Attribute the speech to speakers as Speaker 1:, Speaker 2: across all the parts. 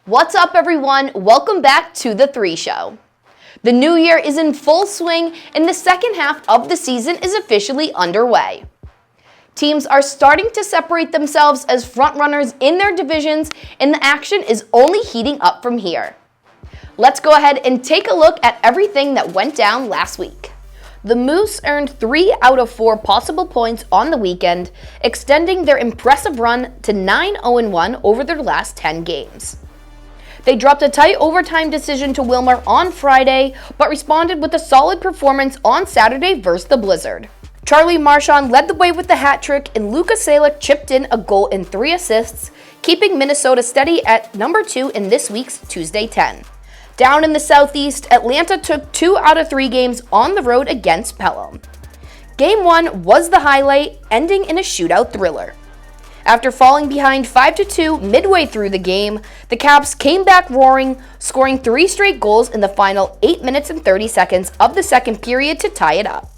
Speaker 1: What's up, everyone? Welcome back to The 3 Show. The new year is in full swing, and the second half of the season is officially underway. Teams are starting to separate themselves as frontrunners in their divisions, and the action is only heating up from here. Let's go ahead and take a look at everything that went down last week. The Moose earned 3 out of 4 possible points on the weekend, extending their impressive run to 9-0-1 over their last 10 games. They dropped a tight overtime decision to Wilmer on Friday, but responded with a solid performance on Saturday versus the Blizzard. Charlie Marchand led the way with the hat trick, and Luka Salic chipped in a goal and 3 assists, keeping Minnesota steady at number 2 in this week's Tuesday 10. Down in the Southeast, Atlanta took 2 out of 3 games on the road against Pelham. Game 1 was the highlight, ending in a shootout thriller. After falling behind 5-2 midway through the game, the Caps came back roaring, scoring 3 straight goals in the final 8 minutes and 30 seconds of the second period to tie it up.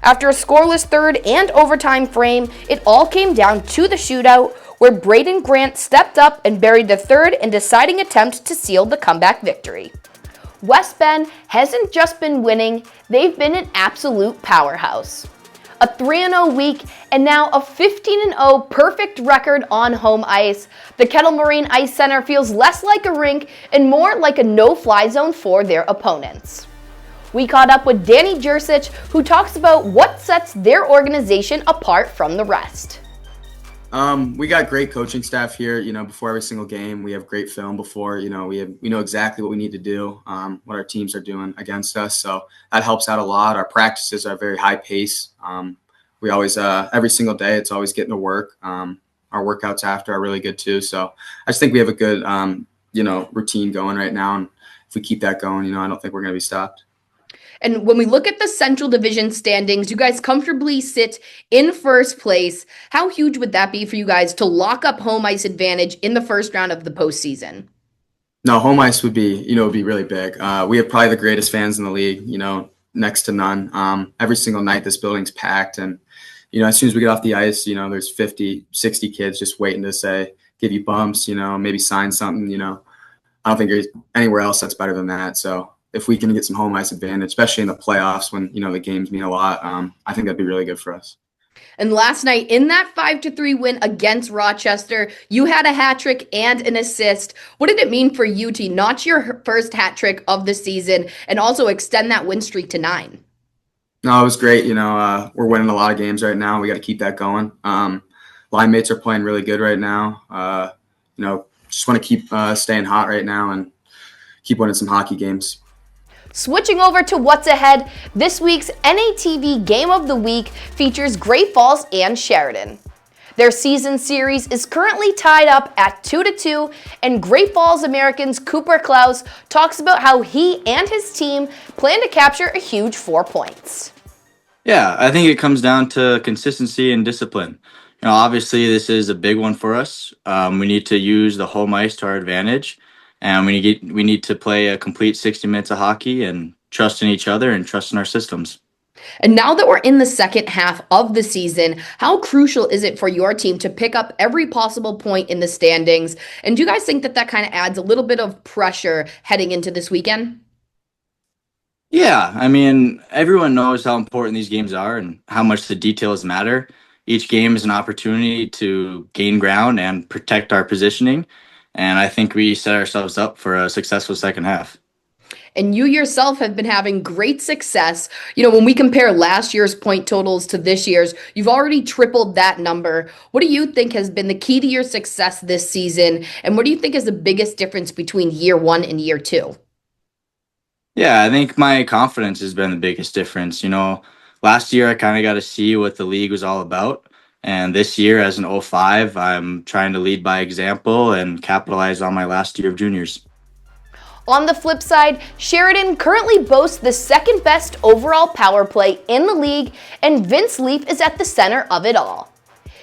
Speaker 1: After a scoreless third and overtime frame, it all came down to the shootout, where Braden Grant stepped up and buried the third and deciding attempt to seal the comeback victory. West Bend hasn't just been winning, they've been an absolute powerhouse. A 3-0 week, and now a 15-0 perfect record on home ice, the Kettle Moraine Ice Center feels less like a rink and more like a no-fly zone for their opponents. We caught up with Danny Jurcic, who talks about what sets their organization apart from the rest.
Speaker 2: We got great coaching staff here. Before every single game, we have great film before. We know exactly what we need to do, what our teams are doing against us. So that helps out a lot. Our practices are very high pace. We always, every single day, it's always getting to work. Our workouts after are really good too. So I just think we have a good, routine going right now. And if we keep that going, I don't think we're going to be stopped.
Speaker 1: And when we look at the Central Division standings, you guys comfortably sit in first place. How huge would that be for you guys to lock up home ice advantage in the first round of the postseason?
Speaker 2: No, home ice would be really big. We have probably the greatest fans in the league, next to none. Every single night this building's packed, and as soon as we get off the ice, there's 50, 60 kids just waiting to give you bumps, maybe sign something. I don't think there's anywhere else that's better than that. So if we can get some home ice advantage, especially in the playoffs when, the games mean a lot, I think that'd be really good for us.
Speaker 1: And last night, in that 5-3 win against Rochester, you had a hat trick and an assist. What did it mean for you to notch your first hat trick of the season and also extend that win streak to 9?
Speaker 2: No, it was great. We're winning a lot of games right now. We got to keep that going. Line mates are playing really good right now. Just want to keep staying hot right now and keep winning some hockey games.
Speaker 1: Switching over to what's ahead, this week's NATV Game of the Week features Great Falls and Sheridan. Their season series is currently tied up at 2-2, and Great Falls Americans' Cooper Klaus talks about how he and his team plan to capture a huge 4 points.
Speaker 3: Yeah, I think it comes down to consistency and discipline. Obviously this is a big one for us. We need to use the home ice to our advantage. And we need to play a complete 60 minutes of hockey and trust in each other and trust in our systems.
Speaker 1: And now that we're in the second half of the season, how crucial is it for your team to pick up every possible point in the standings? And do you guys think that kind of adds a little bit of pressure heading into this weekend?
Speaker 3: Yeah, everyone knows how important these games are and how much the details matter. Each game is an opportunity to gain ground and protect our positioning. And I think we set ourselves up for a successful second half.
Speaker 1: And you yourself have been having great success. When we compare last year's point totals to this year's, you've already tripled that number. What do you think has been the key to your success this season? And what do you think is the biggest difference between year 1 and year 2?
Speaker 3: Yeah, I think my confidence has been the biggest difference. Last year I kind of got to see what the league was all about. And this year, as an 05, I'm trying to lead by example and capitalize on my last year of juniors.
Speaker 1: On the flip side, Sheridan currently boasts the second best overall power play in the league, and Vince Leaf is at the center of it all.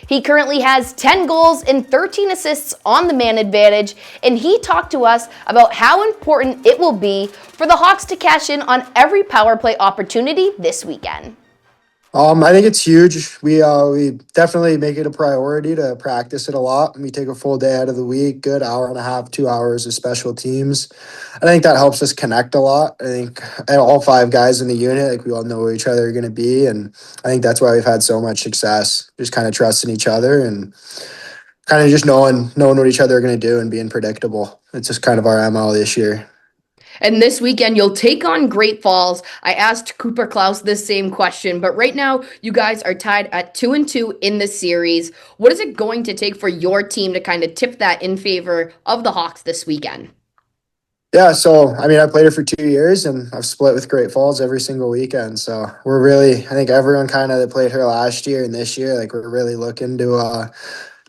Speaker 1: He currently has 10 goals and 13 assists on the man advantage, and he talked to us about how important it will be for the Hawks to cash in on every power play opportunity this weekend.
Speaker 4: I think it's huge. We definitely make it a priority to practice it a lot. We take a full day out of the week, good hour and a half, 2 hours of special teams. I think that helps us connect a lot. I think all five guys in the unit, like we all know where each other are going to be, and I think that's why we've had so much success. Just kind of trusting each other and kind of just knowing what each other are going to do and being predictable. It's just kind of our MO this year.
Speaker 1: And this weekend, you'll take on Great Falls. I asked Cooper Klaus this same question, but right now, you guys are tied at 2-2 in the series. What is it going to take for your team to kind of tip that in favor of the Hawks this weekend?
Speaker 4: Yeah, so I mean, I played it for 2 years, and I've split with Great Falls every single weekend. So we're really, I think everyone kind of that played her last year and this year, like we're really looking to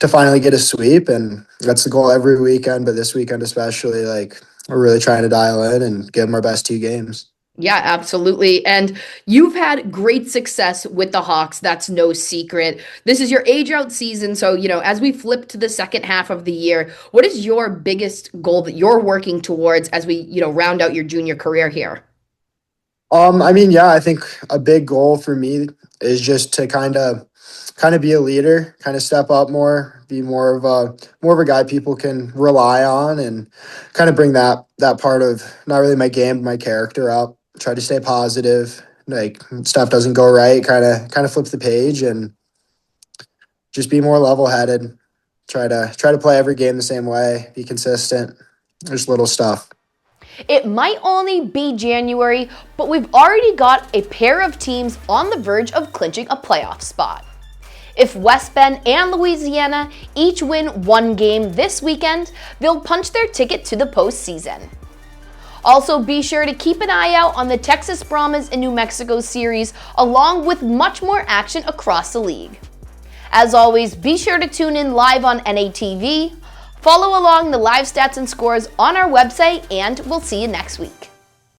Speaker 4: finally get a sweep, and that's the goal every weekend. But this weekend especially, like we're really trying to dial in and give them our best 2 games.
Speaker 1: Yeah, absolutely. And you've had great success with the Hawks. That's no secret. This is your age out season. So, as we flip to the second half of the year, what is your biggest goal that you're working towards as we, round out your junior career here?
Speaker 4: I mean, yeah, I think a big goal for me is just to kind of be a leader, kind of step up more, be more of a guy people can rely on, and kind of bring that part of not really my game, but my character up. Try to stay positive. Like stuff doesn't go right, kind of flip the page and just be more level headed. Try to play every game the same way. Be consistent. There's little stuff.
Speaker 1: It might only be January, but we've already got a pair of teams on the verge of clinching a playoff spot. If West Bend and Louisiana each win one game this weekend, they'll punch their ticket to the postseason. Also, be sure to keep an eye out on the Texas Brahmas and New Mexico series, along with much more action across the league. As always, be sure to tune in live on NATV, follow along the live stats and scores on our website, and we'll see you next week.